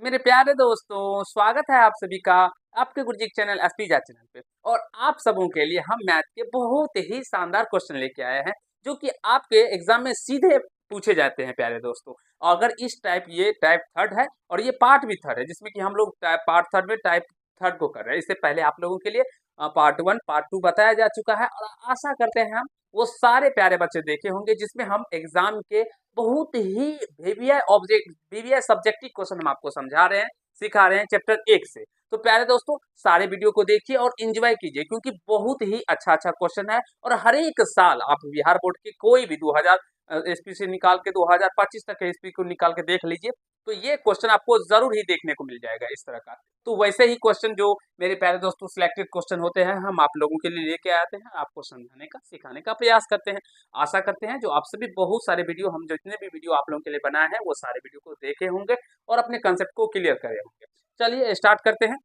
मेरे प्यारे दोस्तों, स्वागत है आप सभी का आपके गुरुजी के चैनल एसपीजा चैनल पे। और आप सबों के लिए हम मैथ के बहुत ही शानदार क्वेश्चन लेके आए हैं, जो कि आपके एग्जाम में सीधे पूछे जाते हैं प्यारे दोस्तों। और अगर इस टाइप ये टाइप थर्ड है और ये पार्ट भी थर्ड है, जिसमें कि हम लोग पार्ट थर्ड में टाइप थर्ड को कर रहे हैं। इससे पहले आप लोगों के लिए पार्ट वन पार्ट टू बताया जा चुका है और आशा करते हैं हम वो सारे प्यारे बच्चे देखे होंगे, जिसमें हम एग्जाम के बहुत ही वीवीआई सब्जेक्टिव क्वेश्चन हम आपको समझा रहे हैं, सिखा रहे हैं चैप्टर 1 से। तो प्यारे दोस्तों, सारे वीडियो को देखिए और एंजॉय कीजिए, क्योंकि बहुत ही अच्छा क्वेश्चन है। और हर एक साल आप बिहार बोर्ड के कोई भी 2000 एसपी से निकाल के 2025 तक के एसपी को निकाल के देख लीजिए, तो ये क्वेश्चन आपको जरूर ही देखने को मिल जाएगा इस तरह का। तो वैसे ही क्वेश्चन जो मेरे प्यारे दोस्तों सिलेक्टेड क्वेश्चन होते हैं, हम आप लोगों के लिए लेके आते हैं, आपको समझाने का सिखाने का प्रयास करते हैं। आशा करते हैं जो आप सभी बहुत सारे वीडियो हम जितने भी वीडियो आप लोगों के लिए बनाए हैं, वो सारे वीडियो को देखे होंगे और अपने कंसेप्ट को क्लियर करे होंगे। चलिए स्टार्ट करते हैं।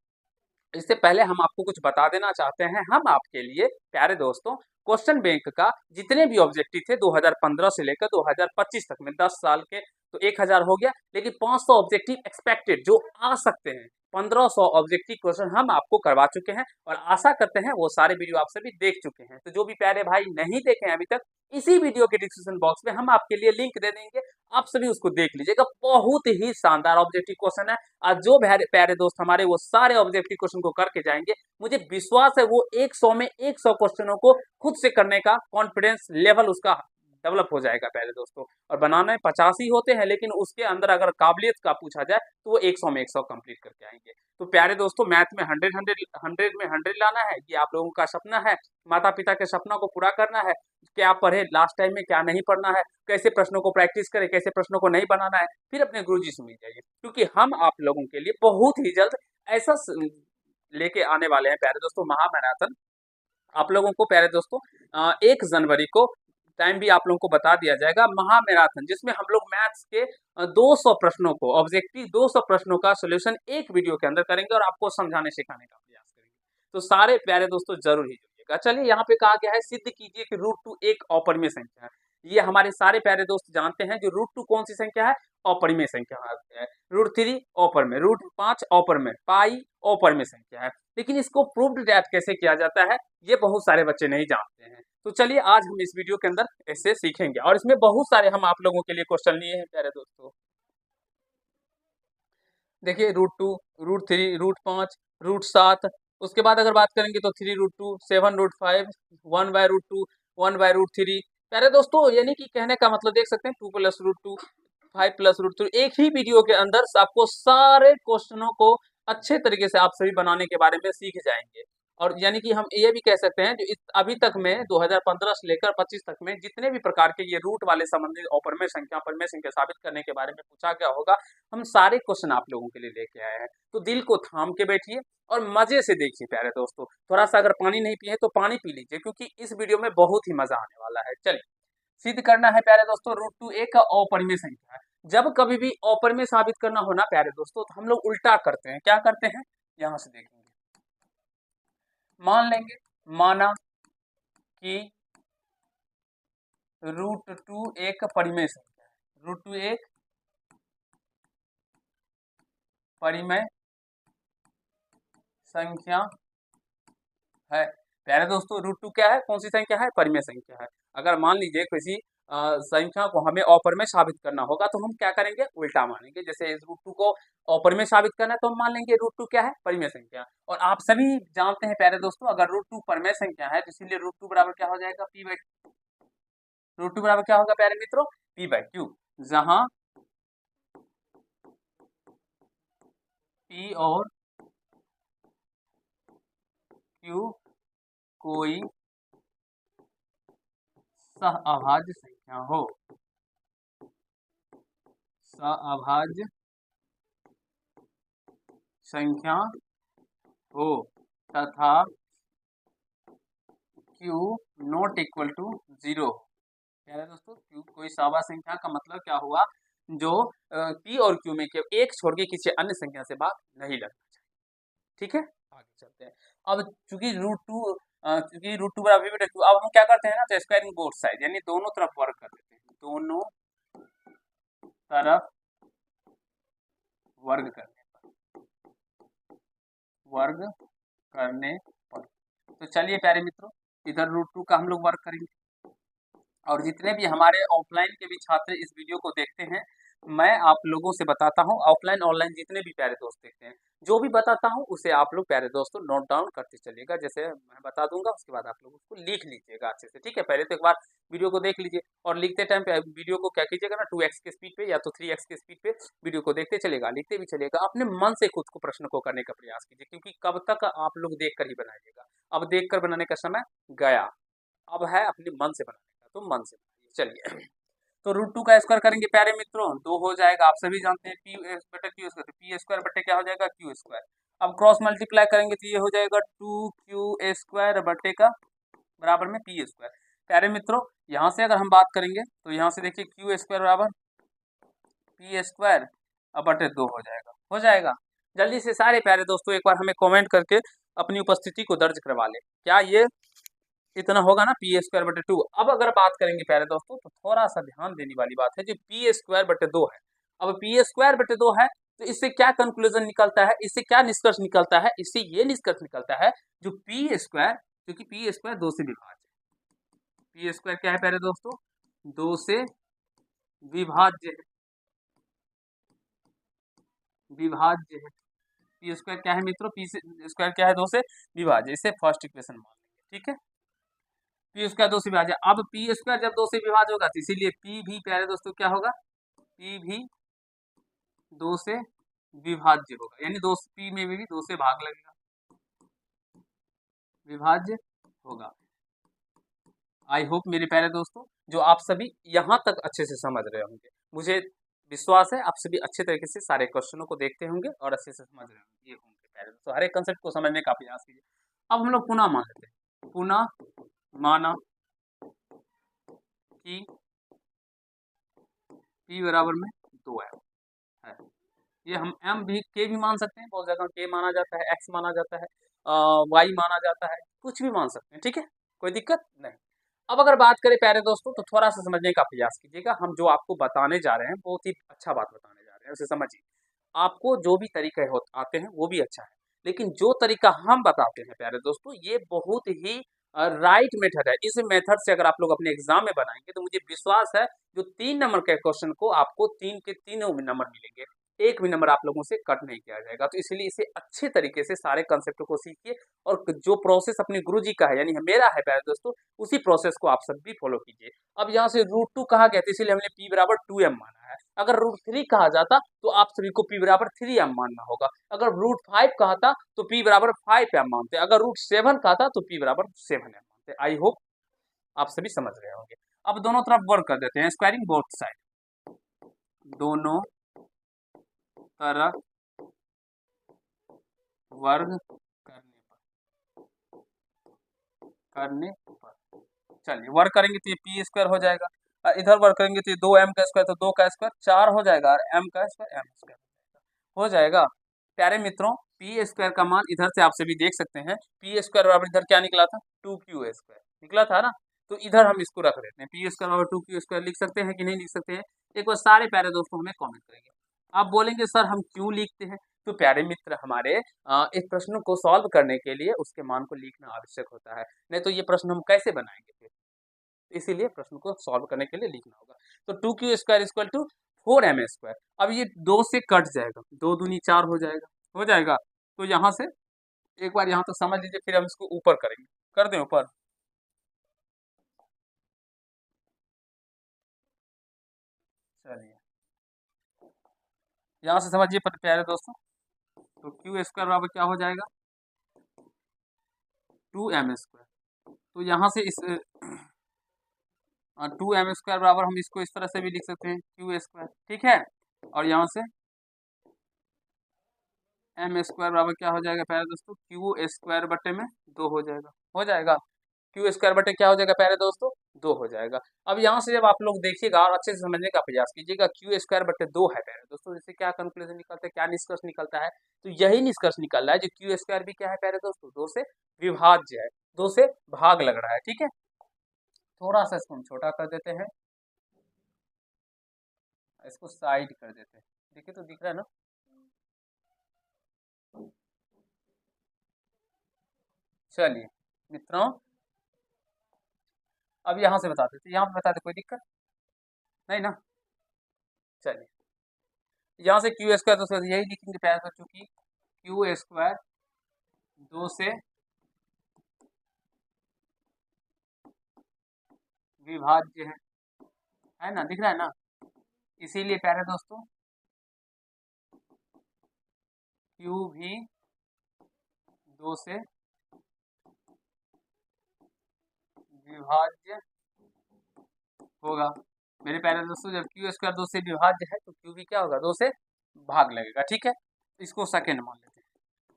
इससे पहले हम आपको कुछ बता देना चाहते हैं, हम आपके लिए प्यारे दोस्तों क्वेश्चन बैंक का जितने भी ऑब्जेक्टिव थे 2015 से लेकर 2025 तक में 10 साल के, तो 1000 हो गया, लेकिन 500 ऑब्जेक्टिव एक्सपेक्टेड जो आ सकते हैं, 1500 ऑब्जेक्टिव क्वेश्चन हम आपको करवा चुके हैं। और आशा करते हैं वो सारे वीडियो आप सभी देख चुके हैं। तो जो भी प्यारे भाई नहीं देखे हैं अभी तक, इसी वीडियो के डिस्क्रिप्शन बॉक्स में हम आपके लिए लिंक दे देंगे, आप सभी उसको देख लीजिएगा। बहुत ही शानदार ऑब्जेक्टिव क्वेश्चन है। आज जो प्यारे प्यारे दोस्त हमारे वो सारे ऑब्जेक्टिव क्वेश्चन को करके जाएंगे, मुझे विश्वास है वो 100 में 100 क्वेश्चनों को खुद से करने का कॉन्फिडेंस लेवल उसका डेवलप हो जाएगा प्यारे दोस्तों। और बनाने 50 ही होते हैं, लेकिन उसके अंदर अगर काबिलियत का पूछा जाए तो वो 100 में 100 कंप्लीट करके आएंगे। तो प्यारे दोस्तों, मैथ में 100 में 100 लाना है, ये आप लोगों का सपना है। माता पिता के सपना को पूरा करना है। क्या पढ़े लास्ट टाइम में, क्या नहीं पढ़ना है, कैसे प्रश्नों को प्रैक्टिस करें, कैसे प्रश्नों को नहीं बनाना है, फिर अपने गुरुजी से मिल जाइए, क्योंकि हम आप लोगों के लिए बहुत ही जल्द ऐसा लेके आने वाले हैं प्यारे दोस्तों, महामैराथन। आप लोगों को प्यारे दोस्तों 1 जनवरी को टाइम भी आप लोगों को बता दिया जाएगा, महामैराथन, जिसमें हम लोग मैथ्स के 200 प्रश्नों को ऑब्जेक्टिव 200 प्रश्नों का सोल्यूशन एक वीडियो के अंदर करेंगे और आपको समझाने सिखाने का प्रयास करेंगे। तो सारे प्यारे दोस्तों जरूर ही जुड़िएगा। चलिए, यहाँ पे कहा गया है सिद्ध कीजिए कि √2 एक अपरिमेय संख्या है। ये हमारे सारे प्यारे दोस्त जानते हैं, जो √2 कौन सी संख्या है, अपरिमेय संख्या है। √3 अपरिमेय, √5 अपरिमेय, पाई अपरिमेय संख्या है। लेकिन इसको प्रूव्ड दैट कैसे किया जाता है, ये बहुत सारे बच्चे नहीं जानते हैं। तो चलिए आज हम इस वीडियो के अंदर ऐसे सीखेंगे, और इसमें बहुत सारे हम आप लोगों के लिए क्वेश्चन लिए हैं प्यारे दोस्तों। देखिए, √2, √3, √5, √7, उसके बाद अगर बात करेंगे तो 3 √2, 7 √5, 1/√2, 1/√3। प्यारे दोस्तों, यानी कि कहने का मतलब देख सकते हैं, 2 + √2, 5 + √3, एक ही वीडियो के अंदर आपको सारे क्वेश्चनों को अच्छे तरीके से आप सभी बनाने के बारे में सीख जाएंगे। और यानी कि हम ये भी कह सकते हैं, जो अभी तक में 2015 से लेकर 25 तक में जितने भी प्रकार के ये रूट वाले संबंधित अपरिमेय संख्या अपरिमेय संख्या साबित करने के बारे में पूछा गया होगा, हम सारे क्वेश्चन आप लोगों के लिए लेके आए हैं। तो दिल को थाम के बैठिए और मजे से देखिए प्यारे दोस्तों। थोड़ा सा अगर पानी नहीं पिए तो पानी पी लीजिए, क्योंकि इस वीडियो में बहुत ही मजा आने वाला है। चलिए, सिद्ध करना है प्यारे दोस्तों, √2 एक अपरिमेय संख्या है। जब कभी भी अपरिमेय साबित करना हो ना प्यारे दोस्तों, तो हम लोग उल्टा करते हैं। क्या करते हैं, यहाँ से देखेंगे। मान लेंगे, माना कि √2 एक परिमेय संख्या है। √2 एक परिमेय संख्या है। प्यारे दोस्तों, √2 क्या है, कौन सी संख्या है, परिमेय संख्या है। अगर मान लीजिए किसी संख्या को हमें अपरिमेय साबित करना होगा, तो हम क्या करेंगे, उल्टा मानेंगे। जैसे इस √2 को अपरिमेय साबित करना है, तो हम मान लेंगे √2 क्या है, परिमेय संख्या। और आप सभी जानते हैं प्यारे दोस्तों, अगर √2 परिमेय संख्या है, तो इसीलिए √2 बराबर क्या हो जाएगा, p/q। √2 बराबर क्या होगा प्यारे मित्रों, p/q, जहां p और q कोई सहअभाज्य संख्या हो, सहअभाज्य संख्या हो, तथा q नॉट इक्वल टू 0। कह रहे दोस्तों, q कोई सहअभाज्य संख्या का मतलब क्या हुआ, जो p और q में के एक छोड़ के किसी अन्य संख्या से बात नहीं लगना चाहिए। ठीक है, आगे चलते हैं। अब चूंकि √2 बराबर v/q, अब हम क्या करते हैं ना, तो स्क्वायरिंग बोथ साइड, यानी दोनों तरफ वर्ग कर देते हैं, दोनों तरफ वर्ग कर देते हैं। वर्ग करने पर। तो चलिए प्यारे मित्रों, इधर √2 का हम लोग वर्ग करेंगे। और जितने भी हमारे ऑफलाइन के भी छात्र इस वीडियो को देखते हैं, मैं आप लोगों से बताता हूँ, ऑफलाइन ऑनलाइन जितने भी प्यारे दोस्त देखते हैं, जो भी बताता हूँ उसे आप लोग प्यारे दोस्तों नोट डाउन करते चलिएगा। जैसे मैं बता दूंगा उसके बाद आप लोग उसको लिख लीजिएगा अच्छे से, ठीक है। पहले तो एक बार वीडियो को देख लीजिए, और लिखते टाइम पे वीडियो को क्या कीजिएगा ना, 2x के स्पीड पे या तो 3x के स्पीड पे वीडियो को देखते चलेगा, लिखते भी चलेगा। अपने मन से खुद को प्रश्न को करने का प्रयास कीजिए, क्योंकि कब तक आप लोग देख कर ही बनाइएगा। अब देख कर बनाने का समय गया, अब है अपने मन से बनाने का, तो मन से बनाइए। चलिए, तो √2 का स्क्वायर करेंगे प्यारे मित्रों, 2 हो जाएगा। आप सभी जानते हैं पी बटे क्यू स्क्वायर, तो पी स्क्वायर बटे क्या हो जाएगा, क्यू स्क्वायर। अब क्रॉस मल्टीप्लाई करेंगे तो ये हो जाएगा 2q स्क्वायर बटे का बराबर में पी स्क्वायर। प्यारे मित्रों, यहाँ से अगर हम बात करेंगे तो यहाँ से देखिए क्यू स्क्वायर बराबर पी स्क्वायर अब बटे 2 हो जाएगा, हो जाएगा। जल्दी से सारे प्यारे दोस्तों एक बार हमें कमेंट करके अपनी उपस्थिति को दर्ज करवा ले, क्या ये इतना होगा ना, पी स्क्वायर बटे 2। अब अगर बात करेंगे प्यारे दोस्तों तो थोड़ा सा ध्यान देने वाली बात है, जो पी स्क्वायर बटे 2 है। अब पी स्क्वायर बटे 2 है तो इससे क्या कंक्लूजन निकलता है, इससे क्या निष्कर्ष निकलता है, इससे ये निष्कर्ष निकलता है जो पी स्क्वायर, क्योंकि पी स्क्वायर 2 से विभाज्य, पी स्क्वायर क्या है प्यारे दोस्तों, 2 से विभाज्य है, विभाज्य है। पी स्क्वायर क्या है मित्रों, पी स्क्वायर क्या है, 2 से विभाज्य। इसे फर्स्ट इक्वेशन मान लेंगे, ठीक है। पी स्क्वायर 2 से विभाज्य, अब पी स्क्वायर जब 2 से विभाज्य होगा तो इसीलिए पी भी प्यारे दोस्तों क्या होगा, पी भी 2 से विभाज्य होगा, यानी 2 पी में भी 2 से भाग लगेगा, विभाज्य होगा। आई होप मेरे प्यारे दोस्तों जो आप सभी यहाँ तक अच्छे से समझ रहे होंगे, मुझे विश्वास है आप सभी अच्छे तरीके से सारे क्वेश्चनों को देखते होंगे और अच्छे से समझ रहे होंगे। ये होंगे प्यारे दोस्तों, हर एक कंसेप्ट को समझने का प्रयास कीजिए। अब हम लोग पुनः मान लेते हैं, पुनः माना कि p बराबर में 2 है। ये हम m भी k भी मान सकते हैं, बहुत जगह k माना जाता है, x माना जाता है, y माना जाता है, कुछ भी मान सकते हैं, ठीक है, कोई दिक्कत नहीं। अब अगर बात करें प्यारे दोस्तों तो थोड़ा सा समझने का प्रयास कीजिएगा, हम जो आपको बताने जा रहे हैं बहुत ही अच्छा बात बताने जा रहे हैं, उसे समझिए। आपको जो भी तरीके आते हैं वो भी अच्छा है, लेकिन जो तरीका हम बताते हैं प्यारे दोस्तों ये बहुत ही राइट मेथड है। इस मेथड से अगर आप लोग अपने एग्जाम में बनाएंगे तो मुझे विश्वास है जो 3 नंबर के क्वेश्चन को आपको 3 के तीनों नंबर मिलेंगे, एक भी नंबर आप लोगों से कट नहीं किया जाएगा। तो इसलिए इसे अच्छे तरीके से सारे कंसेप्ट को सीखिए, और जो प्रोसेस अपने गुरुजी का है यानी मेरा है प्यारे दोस्तों, उसी प्रोसेस को आप सब भी फॉलो कीजिए। अब यहाँ से √2 कहा गया था इसलिए हमने p बराबर 2m माना है। अगर √3 कहा जाता तो आप सभी को p बराबर 3m मानना होगा। अगर √5 कहा था तो p बराबर 5m मानते, अगर √7 कहा था तो p बराबर 7m मानते। आई होप आप सभी समझ रहे होंगे। अब दोनों तरफ वर्क कर देते हैं, स्क्वायरिंग बोथ साइड, दोनों तरफ वर्ग करने पर चलिए वर्क करेंगे तो ये पी स्क्वायर हो जाएगा, और इधर वर्क करेंगे तो ये 2m का स्क्वायर, तो 2 का स्क्वायर 4 हो जाएगा, और m का स्क्वायर m स्क्वायर हो जाएगा। प्यारे मित्रों पी स्क्वायर का मान इधर से आप सभी देख सकते हैं, पी स्क्वायर बराबर इधर क्या निकला था, 2q स्क्वायर निकला था ना। तो इधर हम इसको रख देते हैं, पी स्क्वायर बराबर 2q स्क्वायर लिख सकते हैं कि नहीं लिख सकते हैं, एक बार सारे प्यारे दोस्तों हमें कमेंट करेंगे। आप बोलेंगे सर हम क्यों लिखते हैं, तो प्यारे मित्र हमारे इस प्रश्न को सॉल्व करने के लिए उसके मान को लिखना आवश्यक होता है, नहीं तो ये प्रश्न हम कैसे बनाएंगे फिर, इसीलिए प्रश्न को सॉल्व करने के लिए लिखना होगा। तो 2q square equal to 4m square, अब ये 2 से कट जाएगा, 2 दूनी 4 हो जाएगा, हो जाएगा। तो यहाँ से एक बार यहाँ तक समझ लीजिए, फिर हम इसको ऊपर करेंगे, कर दें ऊपर, चलिए यहाँ से समझिए प्यारे दोस्तों, तो क्यू स्क्वायर बराबर क्या हो जाएगा, 2m स्क्वायर। तो यहाँ से इस 2m स्क्वायर बराबर हम इसको इस तरह से भी लिख सकते हैं, क्यू स्क्वायर, ठीक है। और यहाँ से m स्क्वायर बराबर क्या हो जाएगा प्यारे दोस्तों, क्यू स्क्वायर बटे में 2 हो जाएगा, हो जाएगा। क्यू स्क्वायर बटे क्या हो जाएगा प्यारे दोस्तों, 2 हो जाएगा। अब यहाँ से जब आप लोग देखिएगा और अच्छे से समझने का प्रयास कीजिएगा, क्यू स्क्वायर बटे 2 है प्यारे दोस्तों, इससे क्या कंक्लूजन निकलता है, क्या निष्कर्ष निकलता है, तो यही निष्कर्ष निकल रहा है जो क्यू स्क्वायर भी क्या है प्यारे दोस्तों, 2 से विभाज्य है, 2 से भाग लग रहा है, ठीक है। थोड़ा सा इसको हम छोटा कर देते हैं, इसको साइड कर देते हैं, देखिए तो दिख रहा है ना। चलिए मित्रों, अब यहाँ से बता देते, यहाँ पे बता दे, कोई दिक्कत नहीं ना। चलिए यहाँ से क्यू स्क्वायर, तो सर यही लिखेंगे प्यारे बच्चों की, क्यू स्क्वायर 2 से विभाज्य है ना, दिख रहा है ना। इसीलिए प्यारे दोस्तों क्यू भी 2 से विभाज्य होगा। मेरे प्यारे दोस्तों, जब क्यू स्क्वायर 2 से विभाज्य है तो क्यू भी क्या होगा, 2 से भाग लगेगा। ठीक है, इसको सेकेंड मान लेते हैं।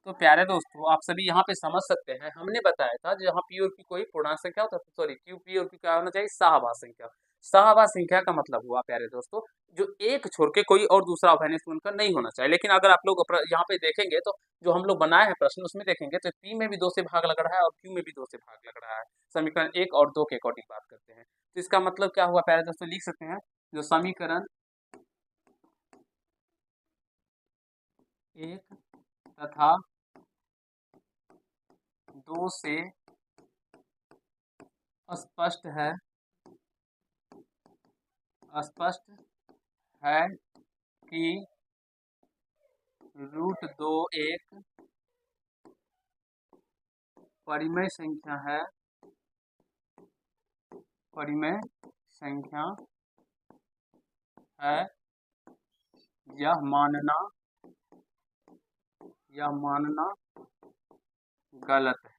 तो प्यारे दोस्तों, आप सभी यहाँ पे समझ सकते हैं, हमने बताया था जहाँ पी और क्यू कोई पूर्णांक संख्या होता है, सॉरी क्यू पी और क्यू क्या होना चाहिए, शाहबाद संख्या। शाहबाद संख्या का मतलब हुआ प्यारे दोस्तों, जो एक छोड़ के कोई और दूसरा अभाज्य उनका नहीं होना चाहिए। लेकिन अगर आप लोग यहाँ पे देखेंगे तो जो हम लोग बनाए हैं प्रश्न, उसमें देखेंगे तो पी में भी 2 से भाग लग रहा है और क्यू में भी 2 से भाग लग रहा है। समीकरण 1 और 2 के अकॉर्डिंग बात करते हैं, तो इसका मतलब क्या हुआ प्यारे दोस्तों, लिख सकते हैं जो समीकरण 1 तथा 2 से स्पष्ट है कि √2 एक परिमेय संख्या है, यह मानना गलत है।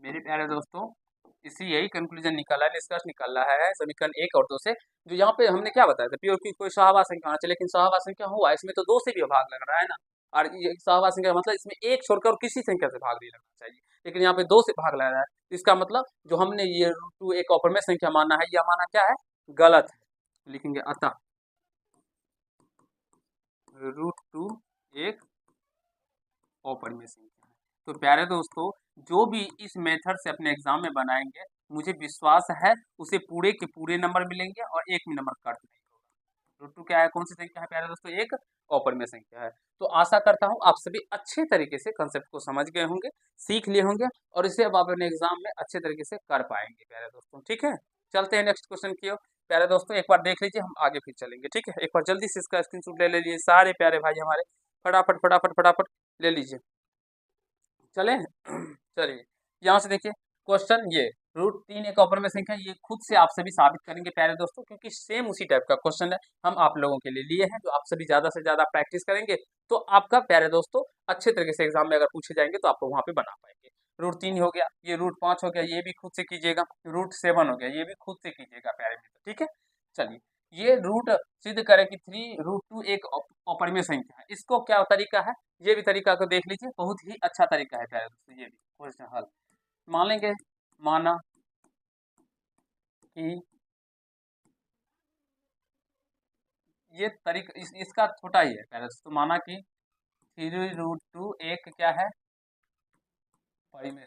मेरे प्यारे दोस्तों, इसी यही कंक्लूजन निकाला है, निष्कर्ष निकाला है समीकरण 1 और 2 से। जो यहाँ पे हमने क्या बताया था, पी और क्यू कोई शाहबाद संख्या होना चाहिए, लेकिन शाहबाद संख्या हुआ इसमें तो 2 से भी भाग लग रहा है ना। और ये शाहबाद संख्या मतलब इसमें एक छोड़कर और किसी संख्या से भाग नहीं लगना चाहिए, लेकिन यहाँ पे 2 से भाग लग रहा है। इसका मतलब जो हमने ये √2 एक अपरिमेय संख्या माना है, यह माना क्या है, गलत है। लिखेंगे अतः √2 एक अपरिमेय संख्या है। तो प्यारे दोस्तों, जो भी इस मेथड से अपने एग्जाम में बनाएंगे, मुझे विश्वास है उसे पूरे के पूरे नंबर मिलेंगे और एक भी नंबर कट नहीं होगा। √2 क्या है, कौन सी संख्या है प्यारे दोस्तों, एक अपरिमेय संख्या है। तो आशा करता हूँ आप सभी अच्छे तरीके से कंसेप्ट को समझ गए होंगे, सीख लिए होंगे और इसे अब अपने एग्जाम में अच्छे तरीके से कर पाएंगे प्यारे दोस्तों। ठीक है, चलते हैं नेक्स्ट क्वेश्चन की ओर। प्यारे दोस्तों, एक बार देख लीजिए, हम आगे फिर चलेंगे। ठीक है, एक बार जल्दी से इसका स्क्रीनशॉट ले लीजिए सारे प्यारे भाई हमारे, फटाफट फटाफट फटाफट ले लीजिए। चले चलिए यहाँ से देखिए क्वेश्चन, ये √3 एक अपरिमेय संख्या, ये खुद से आप सभी साबित करेंगे प्यारे दोस्तों, क्योंकि सेम उसी टाइप का क्वेश्चन है, हम आप लोगों के लिए लिए हैं। जो आप सभी ज्यादा से ज्यादा प्रैक्टिस करेंगे तो आपका प्यारे दोस्तों अच्छे तरीके से एग्जाम में अगर पूछे जाएंगे तो आप लोग वहाँ पे बना पाएंगे। √3 हो गया, ये √5 हो गया, ये भी खुद से कीजिएगा। √7 हो गया, ये भी खुद से कीजिएगा प्यारे मित्र। ठीक है, चलिए ये रूट सिद्ध करें कि 3√2 एक अपरिमेय संख्या है, इसको क्या तरीका है, ये भी तरीका को देख लीजिए, बहुत ही अच्छा तरीका है प्यारे दोस्तों। ये भी क्वेश्चन हल मान लेंगे, माना कि ये तरीका इसका छोटा ही है प्यारे दोस्तों, माना कि 3√2 एक क्या है, परिमेय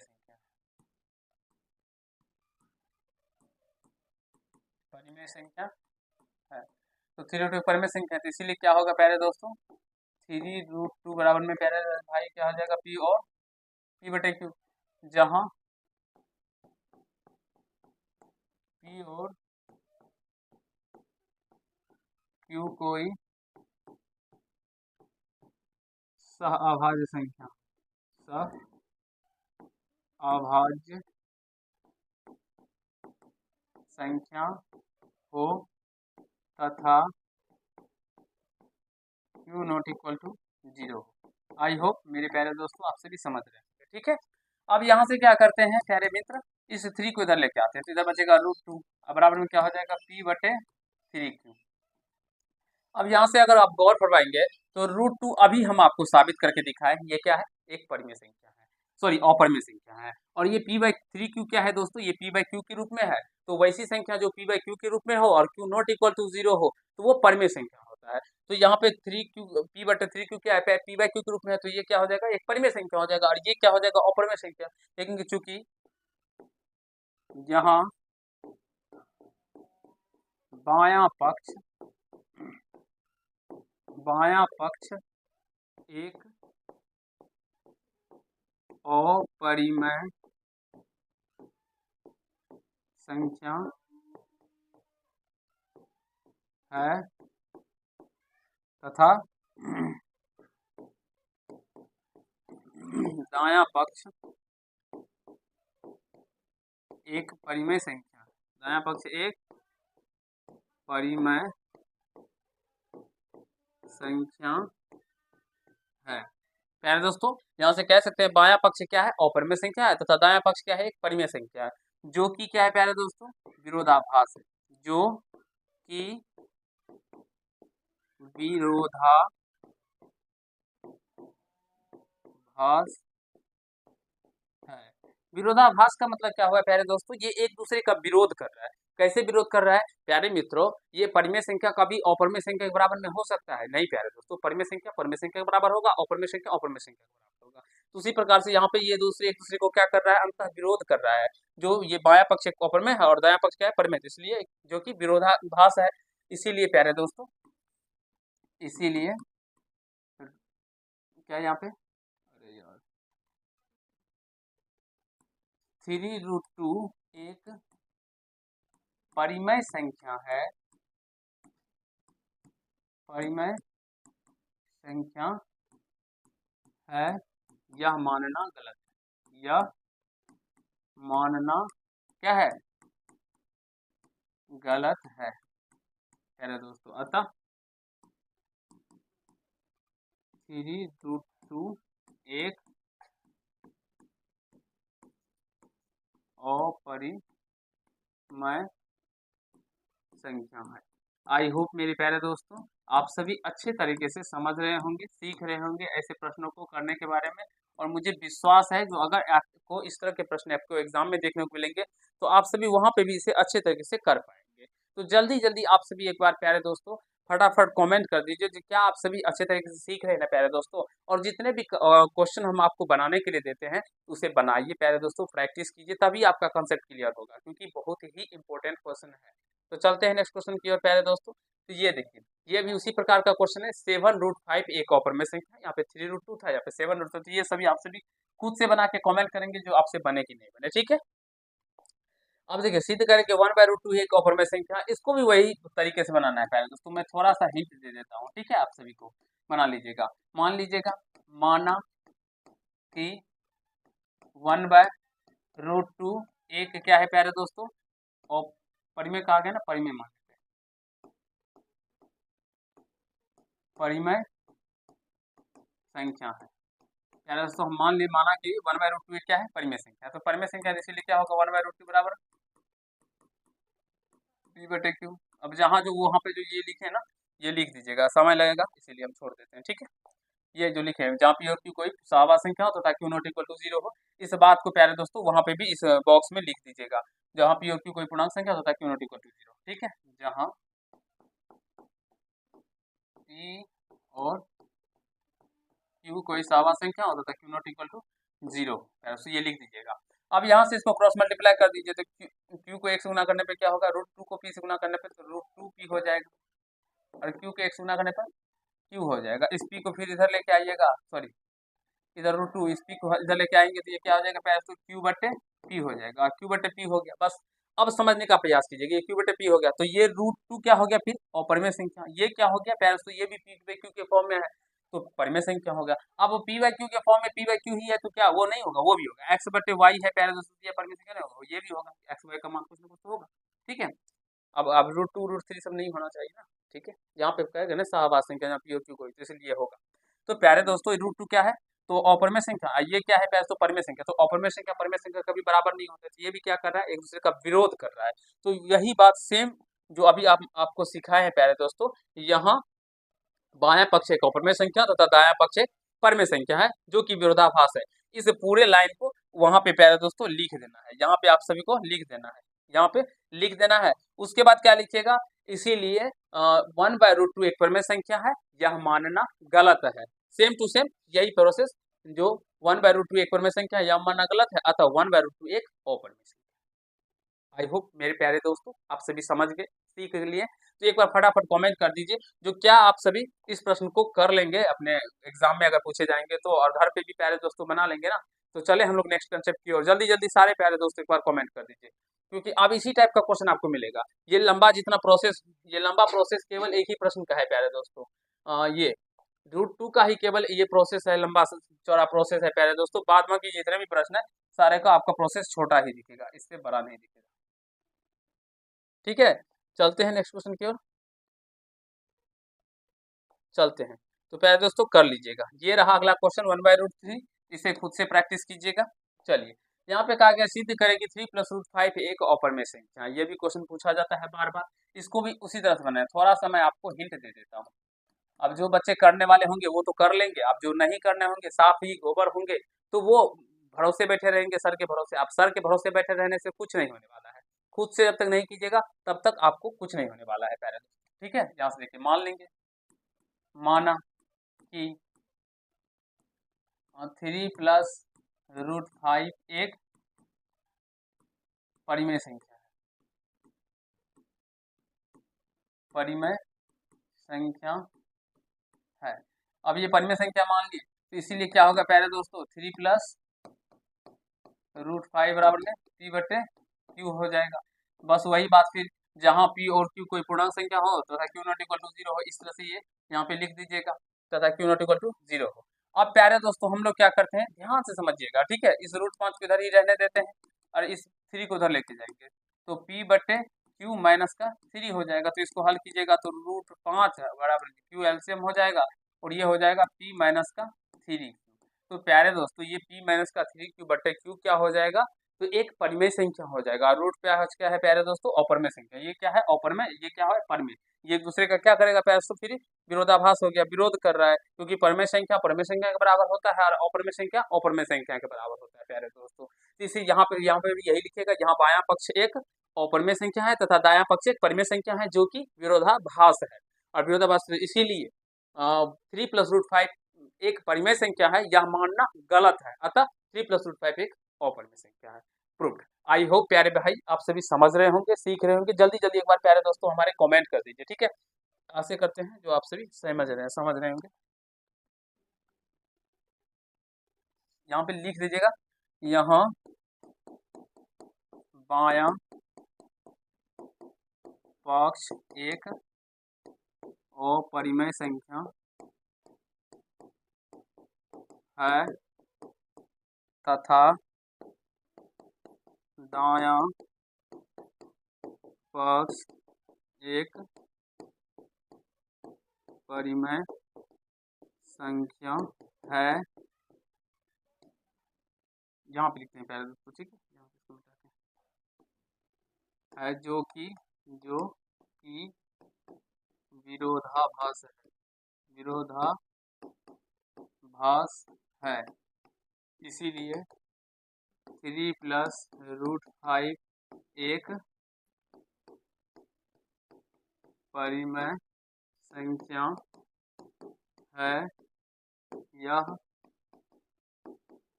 संख्या, है। तो 3√2 परिमेय संख्या है, तो इसीलिए क्या होगा प्यारे दोस्तों, 3√2 बराबर में प्यारे भाई क्या हो जाएगा, पी और पी बटे क्यू, जहाँ पी और क्यू कोई सहअभाज्य संख्या, सहअभाज्य संख्या हो तथा Q not equal to 0। I hope मेरे प्यारे दोस्तों आप सभी समझ रहे हैं। ठीक है, अब यहाँ से क्या करते हैं प्यारे मित्र, इस 3 को इधर लेके आते हैं, तो इधर बचेगा √2, अब बराबर में क्या हो जाएगा, पी बटे 3q। अब यहाँ से अगर आप गौर फरमाएंगे तो √2 अभी हम आपको साबित करके दिखाए, ये क्या है, एक परिमेय संख्या है, सॉरी अपरिमेय संख्या है। और ये p/3q क्या है दोस्तों, ये p/q के रूप में है। तो वैसी संख्या जो p/q के रूप में हो और q नॉट इक्वल टू 0 हो तो वो परिमेय संख्या होता है। तो यहाँ पे 3q p/3q क्या है, p/q के रूप में है, तो ये क्या हो जाएगा, एक परिमेय संख्या हो जाएगा। और ये क्या हो जाएगा, अपरिमेय संख्या। लेकिन चूंकि यहाँ बायां पक्ष एक अपरिमेय संख्या है तथा दायां पक्ष एक परिमेय संख्या, दायां पक्ष एक परिमेय संख्या है। प्यारे दोस्तों, यहाँ से कह सकते हैं बायां पक्ष क्या है, अपरिमेय संख्या है तथा दायां पक्ष क्या है, एक परिमेय संख्या है, जो कि क्या है प्यारे दोस्तों, विरोधाभास है, जो कि विरोधाभास है। विरोधाभास का मतलब क्या हुआ प्यारे दोस्तों, ये एक दूसरे का विरोध कर रहा है। कैसे विरोध कर रहा है प्यारे मित्रों, ये परिमेय संख्या कभी अपरिमेय संख्या के बराबर में हो सकता है नहीं प्यारे दोस्तों, परिमेय संख्या परिमेय संख्या के बराबर होगा, अपरिमेय संख्या अपरिमेय संख्या के बराबर होगा। तो उसी प्रकार से यहाँ पे ये दूसरे एक दूसरे को क्या कर रहा है, अंतः विरोध कर रहा है। जो ये बायां पक्ष एक अपरिमेय है और दायां पक्ष क्या है, परिमेय, इसलिए जो कि विरोधाभास है। इसीलिए प्यारे दोस्तों, इसीलिए क्या है यहाँ पे, अरे यार, 3√2 एक परिमेय संख्या है, परिमेय संख्या है, यह मानना गलत है, यह मानना क्या है, गलत है प्यारे दोस्तों। अतः 3√2 एक अपरिमेय संख्या है। आई होप मेरे प्यारे दोस्तों, आप सभी अच्छे तरीके से समझ रहे होंगे, सीख रहे होंगे ऐसे प्रश्नों को करने के बारे में। और मुझे विश्वास है जो अगर आपको इस तरह के प्रश्न आपको एग्जाम में देखने को मिलेंगे तो आप सभी वहां पे भी इसे अच्छे तरीके से कर पाएंगे। तो जल्दी जल्दी आप सभी एक बार प्यारे दोस्तों फटाफट कमेंट कर दीजिए कि क्या आप सभी अच्छे तरीके से सीख रहे हैं ना प्यारे दोस्तों। और जितने भी क्वेश्चन हम आपको बनाने के लिए देते हैं उसे बनाइए प्यारे दोस्तों, प्रैक्टिस कीजिए, तभी आपका कंसेप्ट क्लियर होगा, क्योंकि बहुत ही इंपॉर्टेंट क्वेश्चन है। तो चलते हैं नेक्स्ट क्वेश्चन की ओर प्यारे दोस्तों। तो ये देखिए, ये भी उसी प्रकार का क्वेश्चन है, 7√5 एक अपरिमेय संख्या, यहाँ पे 3√2 था, यहाँ पे 7√2, तो ये सभी आप सभी खुद से बना के कमेंट करेंगे जो आपसे बने कि नहीं बने, ठीक है। अब देखिए, सिद्ध करें कि 1/√2 एक अपरिमेय संख्या, इसको भी वही तरीके से बनाना है प्यारे दोस्तों। मैं थोड़ा सा हिंट दे देता हूँ, ठीक है, आप सभी को बना लीजिएगा। मान लीजिएगा, माना कि 1/√2 एक क्या है प्यारे दोस्तों, और परिमेय कहा गया ना, परिमेय मान लेते हैं, परिमेय संख्या है प्यारे दोस्तों। हम माना कि 1/√2 क्या है, परिमेय संख्या, तो परिमेय संख्या इसीलिए क्या होगा, 1/√2 बराबर p/q। अब जहाँ जो वहाँ पे जो ये लिखे ना, ये लिख दीजिएगा, समय लगेगा इसीलिए हम छोड़ देते हैं, ठीक है। ये जो लिखे हैं, जहाँ p और q कोई सहावा संख्या हो तथा q नॉट इक्वल टू 0 हो, इस बात को प्यारे दोस्तों वहाँ पे भी इस बॉक्स में लिख दीजिएगा। जहाँ p और q कोई पूर्णांक संख्या हो तथा q नॉट इक्वल टू 0, ठीक है। जहाँ p और q कोई सहावा संख्या हो तथा q नॉट इक्वल टू 0, ये लिख दीजिएगा। अब यहाँ से इसको क्रॉस मल्टीप्लाई कर दीजिए, तो q को 1 से गुना करने पे क्या होगा, √2 को p से गुना करने पे तो √2p हो जाएगा, और q के 1 से गुना करने पर q हो जाएगा। इस p को फिर इधर लेके आइएगा, सॉरी इधर √2, इस p को इधर लेके आएंगे तो ये क्या हो जाएगा प्यारे, तो q/p हो जाएगा, q/p हो गया। बस अब समझने का प्रयास कीजिएगा, ये q/p हो गया, तो ये √2 क्या हो गया फिर, अपरिमेय संख्या, ये क्या हो गया प्यारे, तो ये भी p/q के फॉर्म में है, तो परिमेय संख्या हो गया। अब p/q के फॉर्म में p/q ही है तो क्या वो नहीं होगा, वो भी होगा। x/y है प्यारे दोस्तों, ये परिमेय संख्या नहीं होगा, ये भी होगा, x y का मान कुछ ना कुछ तो होगा, ठीक है। अब √2 √3 सब नहीं होना चाहिए ना, ठीक है। यहाँ पे कहेगा ना सहवास संख्या, यहाँ p और q कोई, तो इसलिए होगा। तो प्यारे दोस्तों √2 क्या है, तो अपरिमेय संख्या, ये क्या है प्यारे, तो परिमेय संख्या, तो अपरिमेय संख्या परिमेय संख्या कभी बराबर नहीं होते, तो ये भी क्या कर रहा है, एक दूसरे का विरोध कर रहा है। तो यही बात सेम जो अभी आपको सिखाए हैं प्यारे दोस्तों, यहाँ बायां पक्ष एक अपरिमेय संख्या तथा दायां पक्ष एक परिमेय संख्या है, जो कि विरोधाभास है। इस पूरे लाइन को वहां पे प्यारे दोस्तों लिख देना है, यहाँ पे आप सभी को लिख देना है, यहाँ पे लिख देना है। उसके बाद क्या लिखिएगा, इसीलिए 1/√2 एक परिमेय संख्या है, यह मानना गलत है। सेम टू सेम यही प्रोसेस, जो 1/√2 एक परिमेय संख्या है, यह मानना गलत है, अतः 1/√2 एक अपरिमेय संख्या। आई होप मेरे प्यारे दोस्तों आप सभी समझ गए, सीख लिए। तो एक बार फटाफट कमेंट कर दीजिए जो क्या आप सभी इस प्रश्न को कर लेंगे अपने एग्जाम में अगर पूछे जाएंगे तो, और घर पे भी प्यारे दोस्तों बना लेंगे ना। तो चले हम लोग नेक्स्ट कंसेप्ट की ओर, जल्दी जल्दी सारे प्यारे दोस्तों एक बार कमेंट कर दीजिए। क्योंकि अब इसी टाइप का क्वेश्चन आपको मिलेगा। ये लंबा प्रोसेस केवल एक ही प्रश्न का है प्यारे दोस्तों। ये √2 का ही केवल ये प्रोसेस है, लंबा चौड़ा प्रोसेस है प्यारे दोस्तों। बाद में की जितने भी प्रश्न है सारे का आपका प्रोसेस छोटा ही दिखेगा, इससे बड़ा नहीं दिखेगा। ठीक है, चलते हैं नेक्स्ट क्वेश्चन की ओर। चलते हैं, तो प्यारे दोस्तों कर लीजिएगा, ये रहा अगला क्वेश्चन 1/√3। इसे खुद से प्रैक्टिस कीजिएगा। चलिए, यहाँ पे कहा गया सिद्ध करें कि 3 + √5 एक अपरिमेय संख्या। ये भी क्वेश्चन पूछा जाता है बार बार, इसको भी उसी तरह से बनाना है। थोड़ा सा मैं आपको हिंट दे देता हूँ। अब जो बच्चे करने वाले होंगे वो तो कर लेंगे, अब जो नहीं करने होंगे, साफ ही गोबर होंगे, तो वो भरोसे बैठे रहेंगे सर के भरोसे। अब सर के भरोसे बैठे रहने से कुछ नहीं होने वाला है। खुद से जब तक नहीं कीजिएगा तब तक आपको कुछ नहीं होने वाला है प्यारे दोस्तों। ठीक है, यहाँ से देखिए, मान लेंगे, माना कि 3 + √5 एक परिमेय संख्या है, परिमेय संख्या है। अब ये परिमेय संख्या मान ली, तो इसीलिए क्या होगा प्यारे दोस्तों, 3 + √5 बराबर में P/Q हो जाएगा। बस वही बात, फिर जहाँ P और Q कोई पूर्णांक संख्या हो तथा Q ≠ 0 हो, इस तरह से ये यहाँ पे लिख दीजिएगा, तथा Q ≠ 0 हो। अब प्यारे दोस्तों हम लोग क्या करते हैं, ध्यान से समझिएगा। ठीक है, इस √5 को इधर ही रहने देते हैं और इस 3 को उधर लेके जाएंगे, तो P/Q माइनस का 3 हो जाएगा। तो इसको हल कीजिएगा तो √5 बराबर Q एलसीएम हो जाएगा और ये हो जाएगा P माइनस का 3। तो प्यारे दोस्तों ये P माइनस का 3Q/Q क्या हो जाएगा, तो एक परिमेय संख्या हो जाएगा। रूट क्या है प्यारे दोस्तों, अपरिमेय संख्या। ये क्या है, अपरिमेय, ये क्या है, परिमेय। ये एक दूसरे का क्या करेगा प्यारे दोस्तों, फिर विरोधाभास हो गया, विरोध कर रहा है, क्योंकि परिमेय संख्या के बराबर होता है और अपरिमेय संख्या के बराबर होता है प्यारे दोस्तों। तो इसे यहाँ पे भी यही लिखेगा, यहाँ बायां पक्ष एक अपरिमेय संख्या है तथा दायां पक्ष एक परिमेय संख्या है, जो कि विरोधाभास है। और विरोधाभास इसीलिए 3 + √5 एक परिमेय संख्या है, यह मानना गलत है। अतः 3 + √5 एक अपरिमेय संख्या है। प्रूव्ड। आई होप प्यारे भाई आप सभी समझ रहे होंगे, सीख रहे होंगे। जल्दी जल्दी एक बार प्यारे दोस्तों हमारे कमेंट कर दीजिए। ठीक है, आशा करते हैं जो आप सभी समझ रहे होंगे। यहाँ पे लिख दीजिएगा, यहाँ बायां पक्ष एक अपरिमेय संख्या है तथा दायां पक्ष एक परिमेय संख्या है। यहाँ पे लिखते हैं पहले दोस्तों, ठीक है, यहाँ पे इसको मिटाते हैं, जो कि विरोधाभास है। इसीलिए 3 + √5 एक परिमेय संख्या है। यह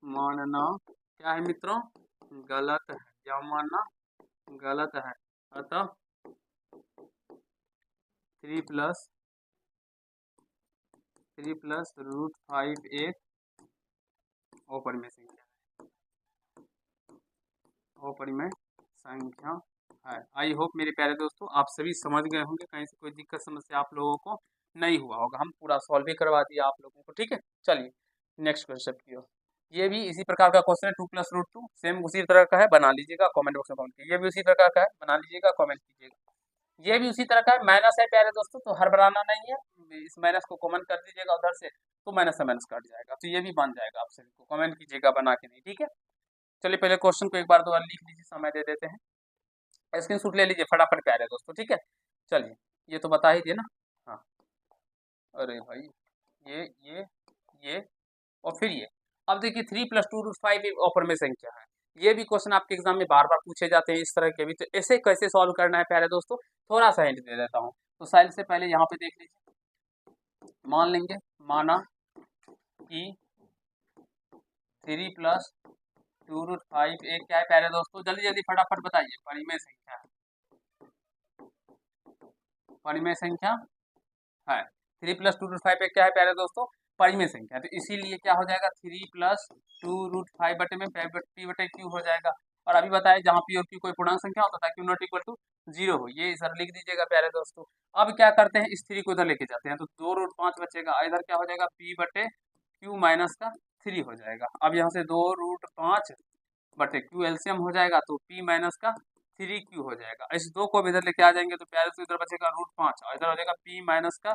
मानना क्या है मित्रों, गलत है। यह मानना गलत है। अतः 3 + √5 एक अपरिमेय संख्या है। आई होप मेरे प्यारे दोस्तों आप सभी समझ गए होंगे, कहीं से कोई दिक्कत समस्या आप लोगों को नहीं हुआ होगा। हम पूरा सॉल्व भी करवा दिया आप लोगों को। ठीक है, चलिए नेक्स्ट क्वेश्चन की ओर। ये भी इसी प्रकार का क्वेश्चन है, 2 + √2 सेम उसी तरह का है, बना लीजिएगा, कमेंट बॉक्स में कमेंट कीजिए। ये भी उसी प्रकार का है, बना लीजिएगा, कमेंट कीजिएगा। ये भी उसी तरह का है, माइनस है प्यारे दोस्तों, तो हड़बड़ाना नहीं है। इस माइनस को कमेंट कर दीजिएगा उधर से, तो माइनस से माइनस कट जाएगा। तो ये भी बन जाएगा, आप सभी को कमेंट कीजिएगा बना के नहीं। ठीक है, चलिए पहले क्वेश्चन को एक बार दो बार लिख लीजिए, समय दे देते हैं। स्क्रीनशॉट ले लीजिए फटाफट प्यारे दोस्तों। ठीक है, चलिए ये तो बता ही दिए ना। हाँ, अरे भाई ये और फिर ये। अब देखिए 3 + 2√5 एक अपरिमेय संख्या है। ये भी क्वेश्चन आपके एग्जाम में बार बार पूछे जाते हैं इस तरह के भी। तो ऐसे कैसे सॉल्व करना है प्यारे दोस्तों, थोड़ा सा हिंट दे देता हूँ। तो साइड से पहले यहाँ पे देख लीजिए, मान लेंगे, माना कि 3 + 2√5 एक क्या है प्यारे दोस्तों, जल्दी जल्दी फटाफट बताइए, परिमेय संख्या है। परिमेय संख्या है। 3 + 2√5 एक क्या है प्यारे दोस्तों, परिमेय संख्या। तो इसीलिए क्या हो जाएगा, 3 + 2√5 बटे में P/Q हो जाएगा। और अभी बताया जहाँ पी और क्यू कोई पूर्णांक संख्या होता था क्यू नॉट इक्वल टू 0 हो, ये इधर लिख दीजिएगा प्यारे दोस्तों। अब क्या करते हैं, इस 3 को इधर लेके जाते हैं तो 2√5 बचेगा, इधर क्या हो जाएगा p बटे क्यू माइनस का 3 हो जाएगा। अब यहाँ से 2√5 बटे क्यू एलसीएम हो जाएगा तो p माइनस का 3q हो जाएगा। इस 2 को इधर लेके आ जाएंगे तो प्यारे से इधर बचेगा √5 और इधर हो जाएगा p माइनस का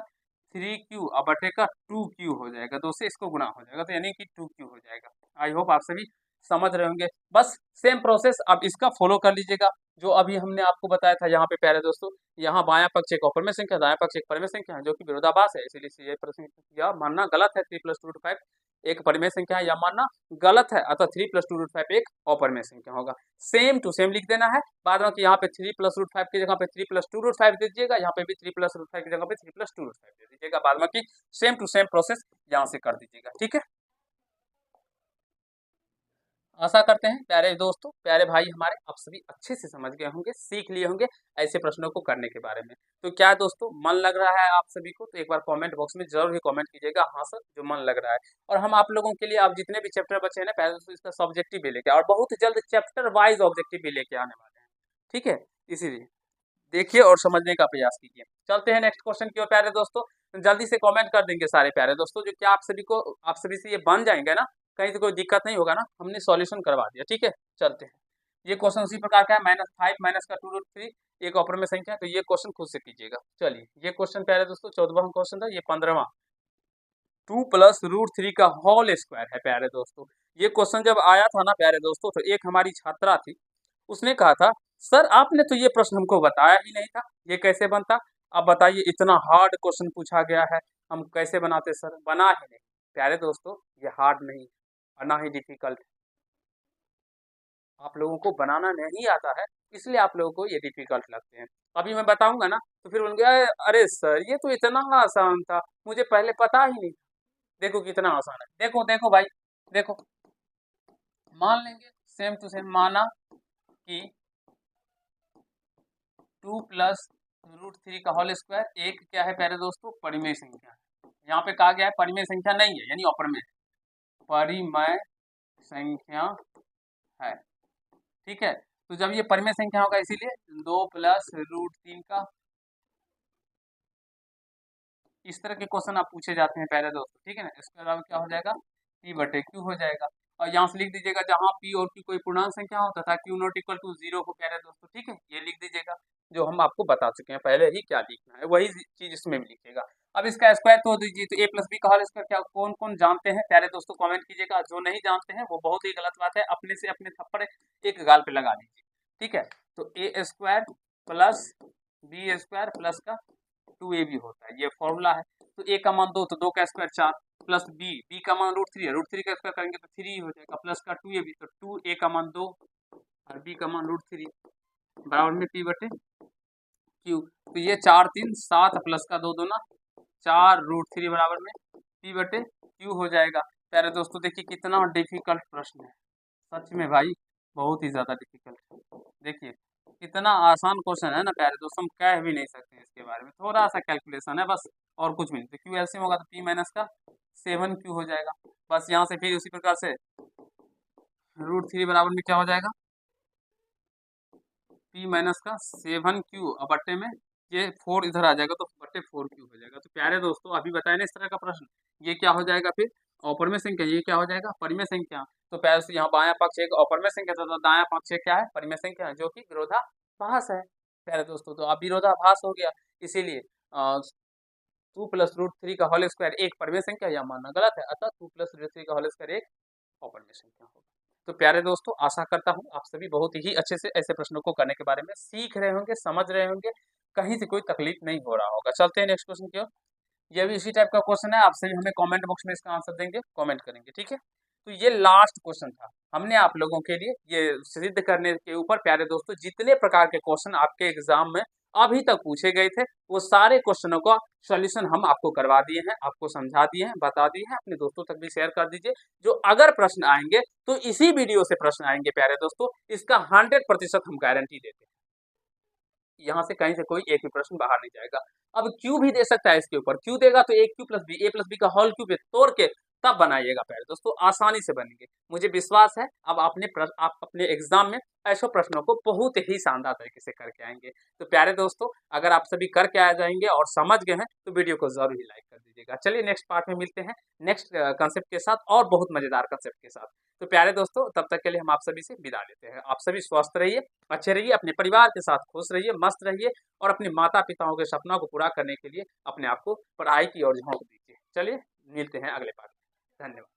3q और बटे का 2q हो जाएगा, 2 से इसको गुना हो जाएगा तो यानी कि 2q हो जाएगा। आई होप आप सभी समझ रहे होंगे। बस सेम प्रोसेस अब इसका फॉलो कर लीजिएगा जो अभी हमने आपको बताया था। यहाँ पे प्यारे दोस्तों यहाँ बायां पक्ष एक अपरिमेय संख्या, दायां पक्ष एक परिमेय संख्या है जो कि विरोधाभास है, इसीलिए ये प्रश्न यह मानना गलत है 3 + 2√5 एक परिमेय संख्या है, यह मानना गलत है, अतः 3 + 2√5 एक अपरिमेय संख्या होगा। सेम टू सेम लिख देना है, बाद में कि यहाँ पे 3 + √5 की जगह पे 3 + 2√5 दे दीजिएगा, यहाँ पे भी 3 + √5 की जगह पे 3 + 2√5 दे दीजिएगा, बाद में कि सेम टू सेम प्रोसेस यहाँ से कर दीजिएगा। ठीक है, आशा करते हैं प्यारे दोस्तों प्यारे भाई हमारे आप सभी अच्छे से समझ गए होंगे, सीख लिए होंगे ऐसे प्रश्नों को करने के बारे में। तो क्या दोस्तों मन लग रहा है आप सभी को, तो एक बार कमेंट बॉक्स में जरूर ही कमेंट कीजिएगा हाँ सर जो मन लग रहा है। और हम आप लोगों के लिए आप जितने भी चैप्टर बचे हैं ना प्यारे दोस्तों इसका सब्जेक्टिव भी लेके और बहुत जल्द चैप्टर वाइज ऑब्जेक्टिव भी लेके आने वाले हैं। ठीक है, इसीलिए देखिए और समझने का प्रयास कीजिए। चलते हैं नेक्स्ट क्वेश्चन की ओर प्यारे दोस्तों, जल्दी से कमेंट कर देंगे सारे प्यारे दोस्तों जो क्या आप सभी से ये बन जाएंगे ना, कहीं तो कोई दिक्कत नहीं होगा ना, हमने सॉल्यूशन करवा दिया। ठीक है, चलते हैं। ये क्वेश्चन उसी प्रकार का है, -5 माइनस का 2√3 एक ऑपरेमेय संख्या है, तो ये क्वेश्चन खुद से कीजिएगा। चलिए ये क्वेश्चन प्यारे दोस्तों 14वां क्वेश्चन था, ये 15वां 2 + √3 का होल स्क्वायर है प्यारे दोस्तों। ये क्वेश्चन जब आया था ना प्यारे दोस्तों तो एक हमारी छात्रा थी, उसने कहा था सर आपने तो ये प्रश्न हमको बताया ही नहीं था, ये कैसे बनता। अब बताइए इतना हार्ड क्वेश्चन पूछा गया है, हम कैसे बनाते सर, बना ही नहीं। प्यारे दोस्तों ये हार्ड नहीं और ना ही डिफिकल्ट, आप लोगों को बनाना नहीं आता है इसलिए आप लोगों को ये डिफिकल्ट लगते हैं। अभी मैं बताऊंगा ना तो फिर बोलेंगे अरे सर ये तो इतना आसान था, मुझे पहले पता ही नहीं। देखो कितना आसान है, देखो देखो भाई देखो, मान लेंगे सेम टू सेम, माना कि 2 + √3 का होल स्क्वायर एक क्या है प्यारे दोस्तों परिमेय संख्या है। यहाँ पे कहा गया है परिमेय संख्या नहीं है यानी अपरिमेय, परिमेय संख्या है। ठीक है, तो जब ये परिमेय संख्या होगा इसीलिए 2 + √3 का इस तरह के क्वेश्चन आप पूछे जाते हैं प्यारे दोस्तों। ठीक है ना, इसके अलावा क्या हो जाएगा p बटे q हो जाएगा और यहाँ से लिख दीजिएगा जहाँ p और q कोई पूर्णांक संख्या हो तथा q नॉट इक्वल टू 0 हो प्यारे दोस्तों। ठीक है, ये लिख दीजिएगा जो हम आपको बता चुके हैं पहले ही क्या लिखना है, वही चीज इसमें भी लिखिएगा। अब इसका स्क्वायर तो दीजिए, तो a + b का होल स्क्वायर क्या कौन कौन जानते हैं प्यारे दोस्तों कमेंट कीजिएगा, जो नहीं जानते हैं वो बहुत ही गलत बात है, अपने से अपने थप्पड़ एक गाल पे लगा दीजिए। ठीक है, तो a² + b² प्लस का 2ab होता है, ये फॉर्मूला है। तो a का मान 2 तो 2 का स्क्वायर 4 प्लस b का मान √3 है, √3 का स्क्वायर करेंगे तो 3 हो जाएगा प्लस का 2ab, तो 2a का मान 2 और b का मान √3 बराबर में p बटे q। तो ये 4 3 7 प्लस का 2 दूना 4 √3 बराबर में p बटे q हो जाएगा। प्यारे दोस्तों देखिए कितना डिफिकल्ट प्रश्न है, सच में भाई बहुत ही ज्यादा डिफिकल्ट है। देखिए कितना आसान क्वेश्चन है ना प्यारे दोस्तों, हम कह भी नहीं सकते इसके बारे में, थोड़ा सा कैलकुलेशन है बस और कुछ भी नहीं। तो क्यू एलसीएम होगा तो p माइनस का 7q हो जाएगा, बस यहाँ से फिर उसी प्रकार से √3 बराबर में क्या हो जाएगा p माइनस का 7q और बट्टे में ये 4 इधर आ जाएगा तो बट्टे 4q हो जाएगा। तो प्यारे दोस्तों अभी बताए ना इस तरह का प्रश्न, ये क्या हो जाएगा फिर अपरिमेय संख्या, ये क्या हो जाएगा परिमेय संख्या। तो प्यारे दोस्तों यहाँ बायां पक्ष एक अपरिमेय संख्या था तो दायां पक्ष क्या है परिमेय संख्या है जो कि विरोधाभास है प्यारे दोस्तों। तो अब विरोधाभास हो गया इसीलिए 2 + √3 का होल स्क्वायर एक परिमेय संख्या यह मानना गलत है, अतः 2 + √3 का होल स्क्वायर एक अपरिमेय संख्या होगा। तो प्यारे दोस्तों आशा करता हूँ आप सभी बहुत ही अच्छे से ऐसे प्रश्नों को करने के बारे में सीख रहे होंगे, समझ रहे होंगे, कहीं से कोई तकलीफ नहीं हो रहा होगा। चलते हैं नेक्स्ट क्वेश्चन की ओर, ये भी इसी टाइप का क्वेश्चन है, आप सभी हमें कमेंट बॉक्स में इसका आंसर देंगे, कमेंट करेंगे। ठीक है, तो ये लास्ट क्वेश्चन था, हमने आप लोगों के लिए ये सिद्ध करने के ऊपर प्यारे दोस्तों जितने प्रकार के क्वेश्चन आपके एग्जाम में अभी तक पूछे गए थे वो सारे क्वेश्चनों का सॉल्यूशन हम आपको करवा दिए हैं, आपको समझा दिए हैं, बता दिए हैं, अपने दोस्तों तक भी शेयर कर दीजिए। जो अगर प्रश्न आएंगे तो इसी वीडियो से प्रश्न आएंगे प्यारे दोस्तों, इसका 100% हम गारंटी देते हैं, यहाँ से कहीं से कोई एक भी प्रश्न बाहर नहीं जाएगा। अब क्यू भी दे सकता है इसके ऊपर, क्यू देगा तो a + b का होल क्यूब तोड़ के तब बनाइएगा पहले दोस्तों, आसानी से बनेंगे। मुझे विश्वास है अब आप अपने एग्जाम में ऐसे प्रश्नों को बहुत ही शानदार तरीके से करके आएंगे। तो प्यारे दोस्तों, अगर आप सभी करके आ जाएंगे और समझ गए हैं तो वीडियो को जरूर ही लाइक कर दीजिएगा। चलिए नेक्स्ट पार्ट में मिलते हैं नेक्स्ट कंसेप्ट के साथ और बहुत मजेदार कंसेप्ट के साथ। तो प्यारे दोस्तों, तब तक के लिए हम आप सभी से विदा लेते हैं। आप सभी स्वस्थ रहिए, अच्छे रहिए, अपने परिवार के साथ खुश रहिए, मस्त रहिए और अपने माता पिताओं के सपनों को पूरा करने के लिए अपने आप को पढ़ाई की ओर झोंक दीजिए। चलिए मिलते हैं अगले पार्ट में। धन्यवाद।